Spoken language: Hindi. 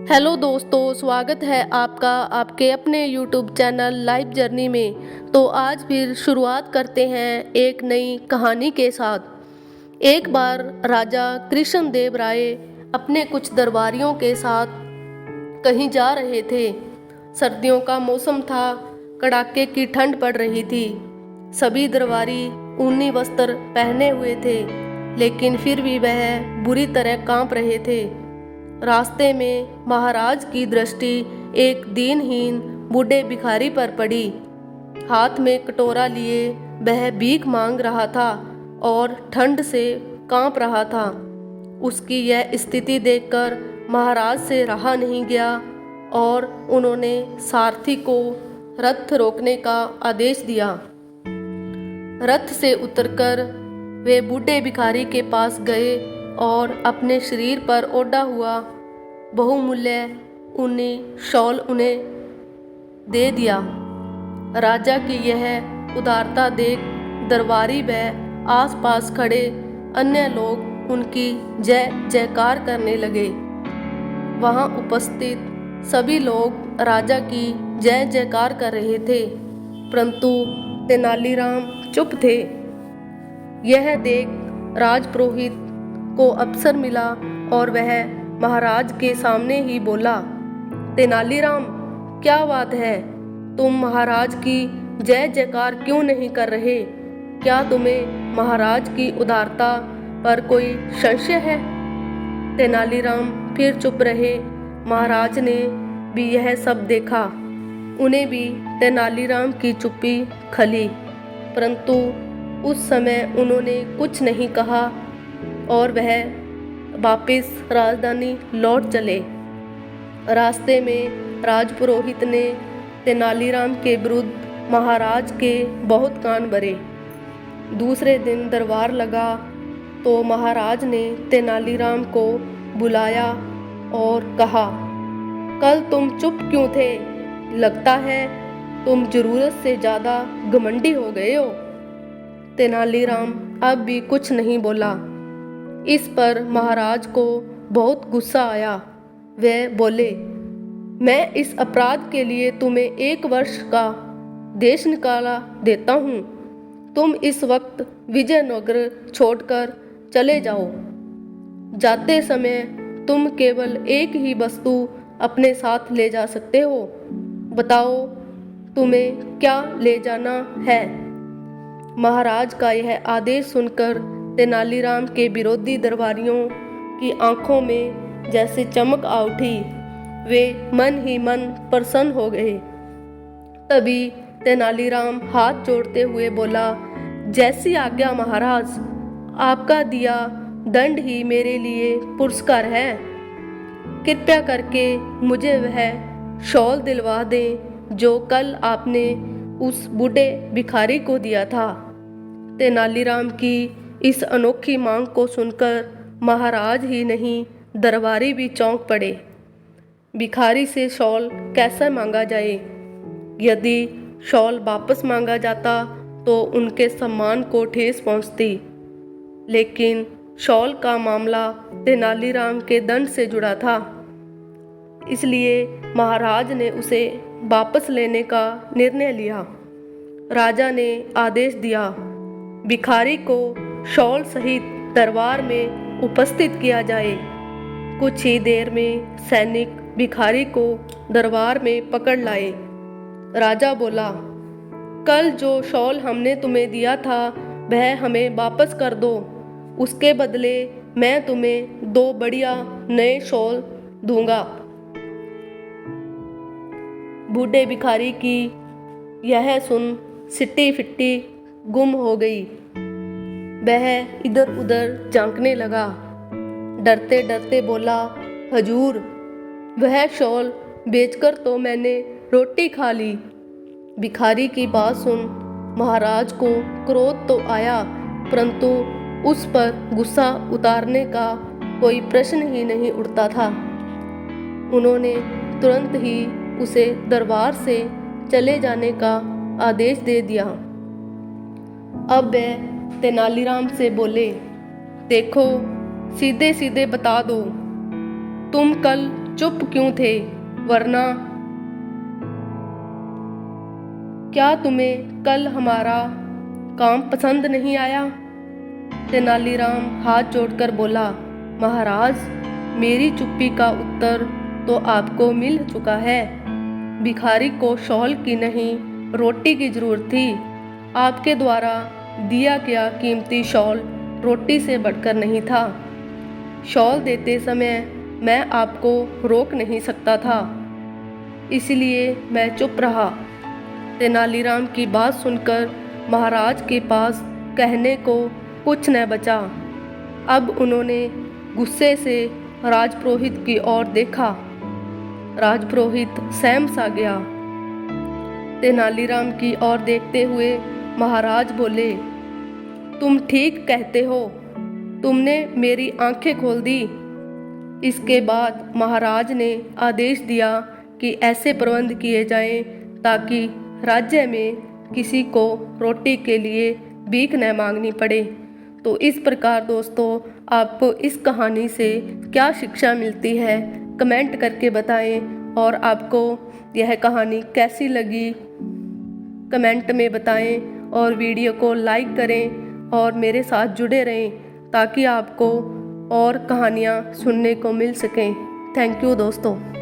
हेलो दोस्तों, स्वागत है आपका आपके अपने YouTube चैनल लाइफ जर्नी में। तो आज फिर शुरुआत करते हैं एक नई कहानी के साथ। एक बार राजा कृष्णदेव राय अपने कुछ दरबारियों के साथ कहीं जा रहे थे। सर्दियों का मौसम था, कड़ाके की ठंड पड़ रही थी। सभी दरबारी ऊनी वस्त्र पहने हुए थे, लेकिन फिर भी वह बुरी तरह कांप रहे थे। रास्ते में महाराज की दृष्टि एक दीनहीन बूढ़े भिखारी पर पड़ी। हाथ में कटोरा लिए वह भीख मांग रहा था और ठंड से कांप रहा था। उसकी यह स्थिति देखकर महाराज से रहा नहीं गया और उन्होंने सारथी को रथ रोकने का आदेश दिया। रथ से उतरकर वे बूढ़े भिखारी के पास गए और अपने शरीर पर ओढ़ा हुआ बहुमूल्य ऊनी शॉल उन्हें दे दिया। राजा की यह उदारता देख दरबारी व आसपास खड़े अन्य लोग उनकी जय जयकार करने लगे। वहां उपस्थित सभी लोग राजा की जय जयकार कर रहे थे, परंतु तेनालीराम चुप थे। यह देख राजपुरोहित को अवसर मिला और वह महाराज के सामने ही बोला, तेनालीराम, क्या बात है? तुम महाराज की जय जयकार क्यों नहीं कर रहे? क्या तुम्हें महाराज की उदारता पर कोई संशय है? तेनालीराम फिर चुप रहे। महाराज ने भी यह सब देखा। उन्हें भी तेनालीराम की चुप्पी खली, परंतु उस समय उन्होंने कुछ नहीं कहा और वह वापस राजधानी लौट चले। रास्ते में राजपुरोहित ने तेनालीराम के विरुद्ध महाराज के बहुत कान भरे। दूसरे दिन दरबार लगा तो महाराज ने तेनालीराम को बुलाया और कहा, कल तुम चुप क्यों थे? लगता है तुम जरूरत से ज़्यादा घमंडी हो गए हो। तेनालीराम अब भी कुछ नहीं बोला। इस पर महाराज को बहुत गुस्सा आया। वे बोले, मैं इस अपराध के लिए तुम्हें 1 वर्ष का देश निकाला देता हूँ। तुम इस वक्त विजयनगर छोड़कर चले जाओ। जाते समय तुम केवल एक ही वस्तु अपने साथ ले जा सकते हो। बताओ तुम्हें क्या ले जाना है? महाराज का यह आदेश सुनकर तेनालीराम के विरोधी दरबारियों की आंखों में जैसे चमक आ उठी। वे मन ही मन प्रसन्न हो गए। तभी तेनालीराम हाथ जोड़ते हुए बोला, जैसी आज्ञा महाराज। आपका दिया दंड ही मेरे लिए पुरस्कार है। कृपया करके मुझे वह शॉल दिलवा दें जो कल आपने उस बूढ़े भिखारी को दिया था। तेनालीराम की इस अनोखी मांग को सुनकर महाराज ही नहीं, दरबारी भी चौंक पड़े। भिखारी से शॉल कैसे मांगा जाए? यदि शॉल वापस मांगा जाता तो उनके सम्मान को ठेस पहुंचती, लेकिन शॉल का मामला तेनालीराम के दंड से जुड़ा था। इसलिए महाराज ने उसे वापस लेने का निर्णय लिया। राजा ने आदेश दिया, भिखारी को शॉल सहित दरबार में उपस्थित किया जाए। कुछ ही देर में सैनिक भिखारी को दरबार में पकड़ लाए। राजा बोला, कल जो शॉल हमने तुम्हें दिया था वह हमें वापस कर दो। उसके बदले मैं तुम्हें 2 बढ़िया नए शॉल दूंगा। बूढ़े भिखारी की यह सुन सिट्टी फिट्टी गुम हो गई। वह इधर उधर झांकने लगा। डरते डरते बोला, हजूर, वह शॉल बेचकर तो मैंने रोटी खा ली। भिखारी की बात सुन महाराज को क्रोध तो आया, परंतु उस पर गुस्सा उतारने का कोई प्रश्न ही नहीं उठता था। उन्होंने तुरंत ही उसे दरबार से चले जाने का आदेश दे दिया। अब वे तेनालीराम से बोले, देखो, सीधे सीधे बता दो, तुम कल चुप क्यों थे? वरना क्या तुम्हें कल हमारा काम पसंद नहीं आया? तेनालीराम हाथ जोड़कर बोला, महाराज, मेरी चुप्पी का उत्तर तो आपको मिल चुका है। भिखारी को शॉल की नहीं, रोटी की जरूरत थी। आपके द्वारा दिया गया कीमती शॉल रोटी से बढ़कर नहीं था। शॉल देते समय मैं आपको रोक नहीं सकता था, इसलिए मैं चुप रहा। तेनालीराम की बात सुनकर महाराज के पास कहने को कुछ न बचा। अब उन्होंने गुस्से से राजपुरोहित की ओर देखा। राजपुरोहित सहम सा गया। तेनालीराम की ओर देखते हुए महाराज बोले, तुम ठीक कहते हो, तुमने मेरी आंखें खोल दी। इसके बाद महाराज ने आदेश दिया कि ऐसे प्रबंध किए जाएं ताकि राज्य में किसी को रोटी के लिए भीख न मांगनी पड़े। तो इस प्रकार दोस्तों, आपको इस कहानी से क्या शिक्षा मिलती है, कमेंट करके बताएं। और आपको यह कहानी कैसी लगी, कमेंट में बताएं। और वीडियो को लाइक करें और मेरे साथ जुड़े रहें ताकि आपको और कहानियाँ सुनने को मिल सकें। थैंक यू दोस्तों।